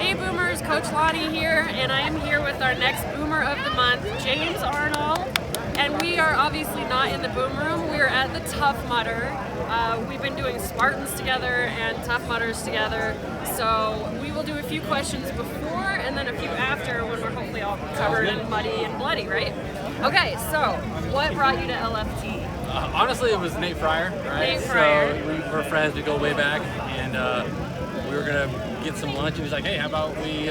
Hey Boomers, Coach Lonnie here, and I am here with our next Boomer of the Month, James Arnold. And we are obviously not in the boom room, we are at the Tough Mudder. We've been doing Spartans together and Tough Mudders together, so we will do a few questions before and then a few after when we're hopefully all covered in muddy and bloody, right? Okay, so what brought you to LFT? Honestly, it was Nate Fryer, right? Nate Fryer. So we were friends, we go way back, and we were gonna get some lunch, and he was like, hey, how about we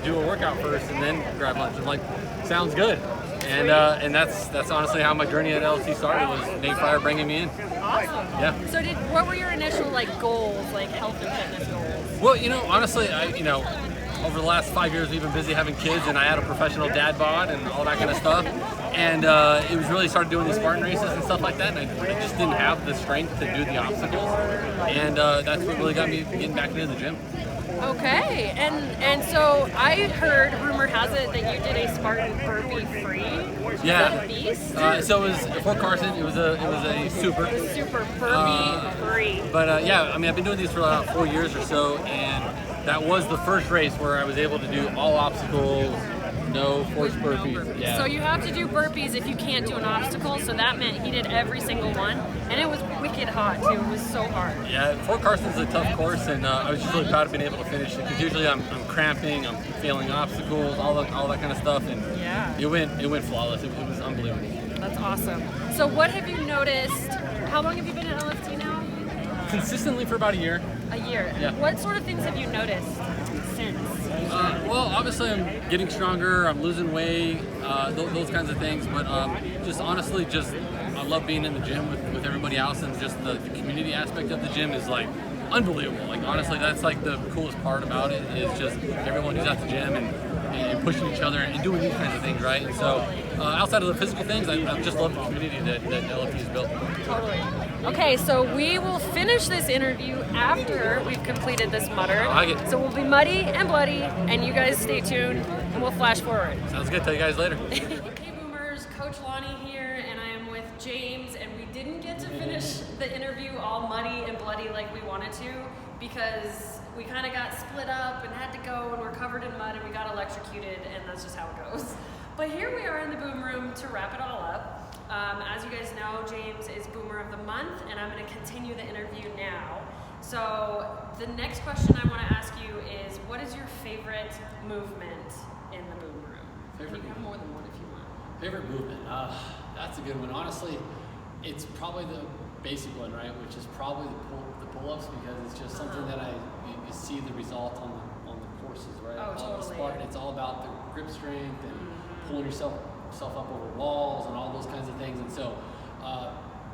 do a workout first and then grab lunch? I'm like, sounds good. And that's honestly how my journey at LFT started, was Nate Fryer bringing me in. Awesome. Yeah. So what were your initial goals, health and fitness goals? Well, honestly, over the last 5 years, we've been busy having kids, and I had a professional dad bod and all that kind of stuff. And it was really started doing these Spartan races and stuff like that, and I just didn't have the strength to do the obstacles. And that's what really got me getting back into the gym. Okay, and so I heard, rumor has it, that you did a Spartan burpee free. Yeah. Beast? So it was for Carson. It was a super. Super burpee free. But yeah, I've been doing these for about 4 years or so, and that was the first race where I was able to do all obstacles, no forced burpees. Yeah. So you have to do burpees if you can't do an obstacle, so that meant he did every single one, and it was wicked hot too. It was so hard. Yeah, Fort Carson's a tough course, and I was just really proud of being able to finish it, because usually I'm cramping, I'm failing obstacles, all that kind of stuff, and yeah, it went flawless. It was unbelievable. That's awesome. So what have you noticed? How long have you been at LFT now? Consistently for about a year. A year. Yeah. What sort of things have you noticed since? Well, obviously I'm getting stronger, I'm losing weight, those kinds of things, but just honestly, I love being in the gym with everybody else, and just the community aspect of the gym is unbelievable. Honestly, that's the coolest part about it, is just everyone who's at the gym and pushing each other and doing these kinds of things, right? And so outside of the physical things, I just love the community that LFT has built. Totally. Okay, so we will finish this interview after we've completed this mudder. I like it. So we'll be muddy and bloody, and you guys stay tuned, and we'll flash forward. Sounds good. Tell you guys later. Hey Boomers, Coach Lonnie here, and I am with James, and we didn't get to finish the interview all muddy and bloody like we wanted to, because we kind of got split up and had to go, and we're covered in mud, and we got electrocuted, and that's just how it goes. But here we are in the boom room to wrap it all up. As you guys know, James is Boomer of the Month, and I'm going to continue the interview now. So the next question I want to ask you is, what is your favorite movement in the boom room? Favorite? You have more than one if you want. Favorite movement? That's a good one. Honestly, it's probably the basic one, right? Which is probably the pull-ups, because it's just something that you see the result on the courses, right? Oh, totally. Spartan, it's all about the grip strength and pulling yourself up over walls and all those kinds of things. And so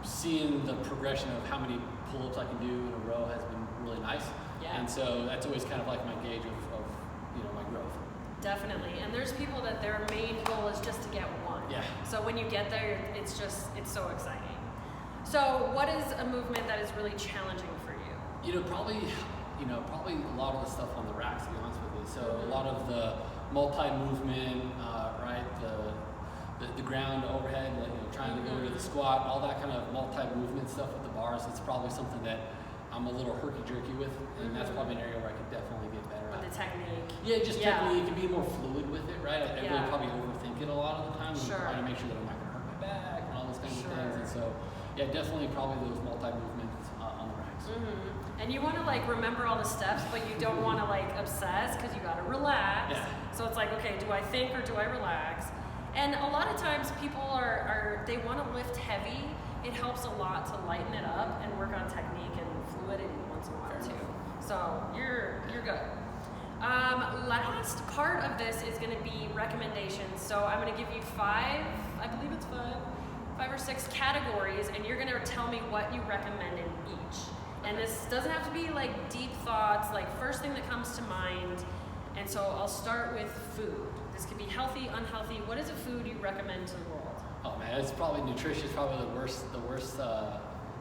seeing the progression of how many pull-ups I can do in a row has been really nice. Yeah. And so that's always kind of my gauge of my growth. Definitely. And there's people that their main goal is just to get one. Yeah. So when you get there, it's so exciting. So what is a movement that is really challenging for you? Probably a lot of the stuff on the racks, to be honest with you. So a lot of the multi-movement, right? The ground overhead, trying to go to the squat, all that kind of multi-movement stuff with the bars. It's probably something that I'm a little herky-jerky with, and that's probably an area where I could definitely get better at. With the technique. Yeah, technique, to be more fluid with it, right? I really probably overthink it a lot of the time. Sure. Trying to make sure that I'm not going to hurt my back and all those kinds of things. And so, yeah, definitely probably those multi-movements on the racks. Mm-hmm. And you want to remember all the steps, but you don't want to obsess, because you got to relax. Yeah. So it's okay, do I think or do I relax? And a lot of times people they want to lift heavy. It helps a lot to lighten it up and work on technique and fluidity once in a while too. So you're good. Last part of this is going to be recommendations. So I'm going to give you five or six categories, and you're going to tell me what you recommend in each. And this doesn't have to be deep thoughts, first thing that comes to mind. And so I'll start with food. This could be healthy, unhealthy. What is a food you recommend to the world? Oh man, it's probably nutrition is probably the worst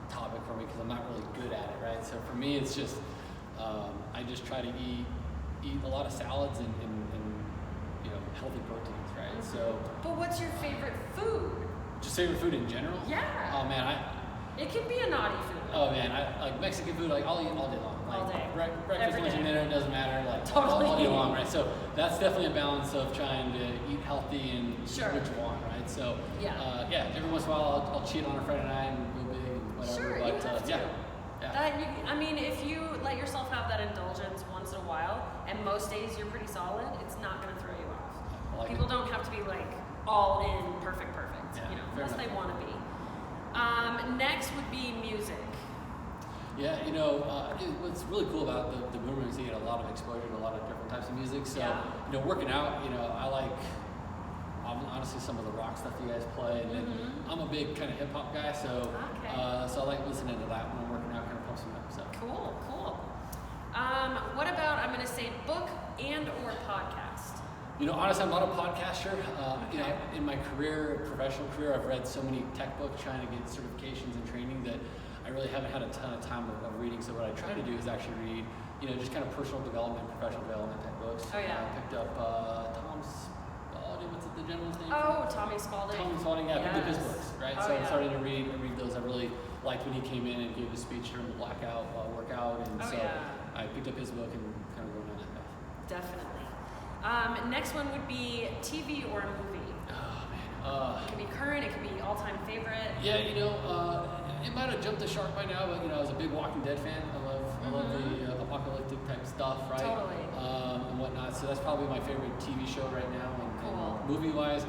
topic for me, because I'm not really good at it, right? So for me, it's just I just try to eat a lot of salads and healthy proteins, right? So. But what's your favorite food? Just favorite food in general? Yeah. Oh man, It can be a naughty food. Oh man, I like Mexican food. I'll eat all day long. All day. Breakfast, lunch, and dinner. It doesn't matter. Totally. All day long. wrong, right? So that's definitely a balance of trying to eat healthy and Sure. eat what you want, right? So Yeah. every once in a while I'll cheat on a Friday night and go big and whatever. Sure, but you have to. yeah. I mean, if you let yourself have that indulgence once in a while, and most days you're pretty solid, it's not going to throw you off. I like People it. don't have to be like all in, perfect, Yeah, you know, fair unless they enough. want to be. Next would be music. Yeah, what's really cool about the movement is you get a lot of exposure to a lot of different types of music. So, Yeah. Working out, I like honestly some of the rock stuff you guys play. And then I'm a big kind of hip hop guy, so Okay. so I like listening to that when I'm working out, kind of pumps me up. So. Cool. What about, I'm going to say book and or podcast? Honestly, I'm not a podcaster. Okay. In my professional career, I've read so many tech books trying to get certifications and training that I really haven't had a ton of time of reading. So what I try to do is actually read, just kind of personal development, professional development type books. Oh, yeah. I picked up Tom's, what's the gentleman's name? Oh, Tommy Spalding. Tommy Spalding, I picked up his Yes. books, right? Oh, So I'm yeah. starting to read those. I really liked when he came in and gave a speech during the blackout workout. And Oh, so yeah. I picked up his book and kind of going down that path. Definitely. Next one would be TV or a movie. Oh, man. It could be current, it could be all-time favorite. Yeah, it might have jumped the shark by now, but I was a big Walking Dead fan. I love the apocalyptic type stuff, right? Totally. And whatnot. So that's probably my favorite TV show right now. Cool. And movie-wise,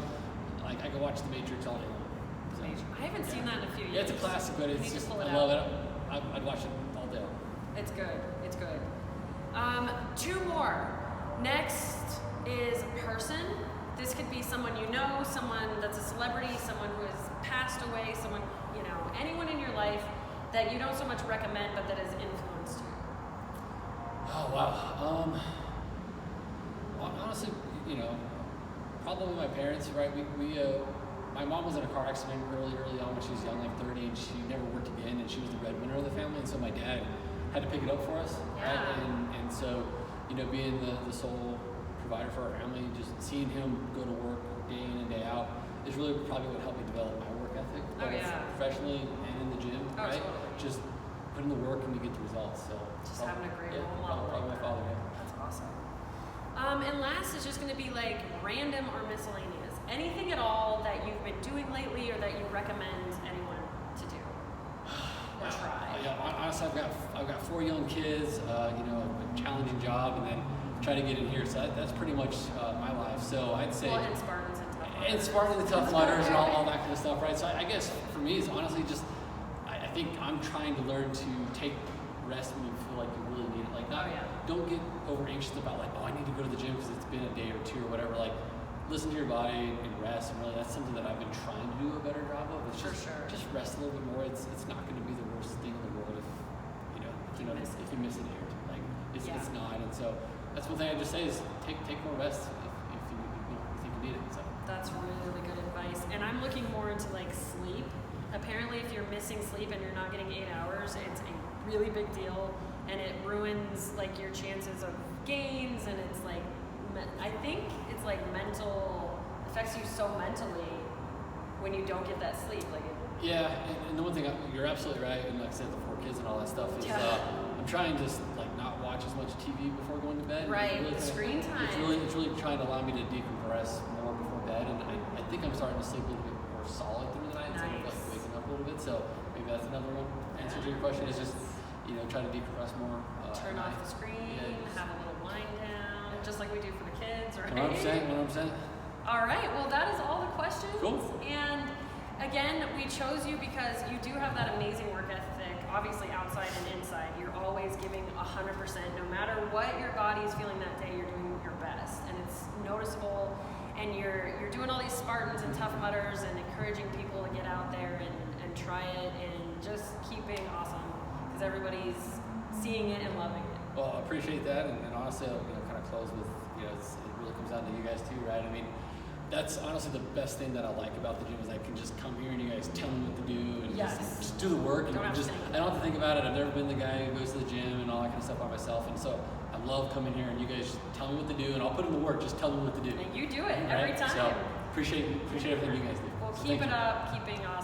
like I could watch The Matrix all day long. So, I haven't seen that in a few years. yeah, it's a classic, but You it's need to just pull it I love out. it. I'd watch it all day. It's good. Two more. Next is person. This could be someone you know, someone that's a celebrity, someone who has passed away, someone, anyone in your life that you don't so much recommend but that has influenced you. Oh wow. Honestly, probably my parents, right? My mom was in a car accident early on when she was young, like 30, and she never worked again, and she was the breadwinner of the family, and so my dad had to pick it up for us, right? Yeah. And so, being the sole provider for our family, just seeing him go to work day in and day out is really probably what helped me develop my work ethic, both professionally and in the gym, right? Totally. Just putting the work and you get the results. So Just having a great role model. Probably my father. Yeah. That's awesome. And last is just going to be like random or miscellaneous. Anything at all that you've been doing lately or that you recommend anyone to do or try. Yeah, honestly, I've got 4 young kids, a challenging job, and then try to get in here. So that's pretty much my life. So I'd say. Well, and Spartans and Tough Mudders. And Spartan the Tough Mudders and all that kind of stuff, right? So I guess for me, it's honestly just, I think I'm trying to learn to take rest when you feel like you really need it. Like, don't get over anxious about like, I need to go to the gym because it's been a day or 2 or whatever. Like, listen to your body and rest, and really that's something that I've been trying to do a better job of. It's just rest a little bit more. It's not going to be the worst thing in the world if if you miss a day or 2. Like it's not. And so that's one thing I just say is take more rest if you think you need it. So That's really good advice. And I'm looking more into like sleep. Apparently, if you're missing sleep and you're not getting 8 hours, it's a really big deal, and it ruins like your chances of gains. And it's like, I think it's like affects you so mentally when you don't get that sleep. Like, yeah, and the one thing you're absolutely right, and like I said, the 4 kids and all that stuff is I'm trying to like not watch as much TV before going to bed. Right, really screen time. It's really trying to allow me to decompress more before bed, and I think I'm starting to sleep a little bit more solid through the night instead of like waking up a little bit. So maybe that's another one. Answer to your question is just try to decompress more. turn off the screen, have a little wind down, just like we do for the kids, right? 100%. All right, well, that is all the questions. Cool. And again, we chose you because you do have that amazing work ethic, obviously outside and inside. You're always giving 100%. No matter what your body is feeling that day, you're doing your best. And it's noticeable. And you're doing all these Spartans and Tough Mudders and encouraging people to get out there and try it and just keep being awesome because everybody's seeing it and loving it. Well, I appreciate that, and honestly, I'll kind of close with, it really comes down to you guys too, right? I mean, that's honestly the best thing that I like about the gym is I can just come here and you guys tell me what to do and just do the work. And I don't have to think about it. I've never been the guy who goes to the gym and all that kind of stuff by myself, and so I love coming here and you guys just tell me what to do, and I'll put in the work. Just tell me what to do. And you do it every time. So appreciate everything you guys do. Well, So keep thank it you. up, keep being awesome.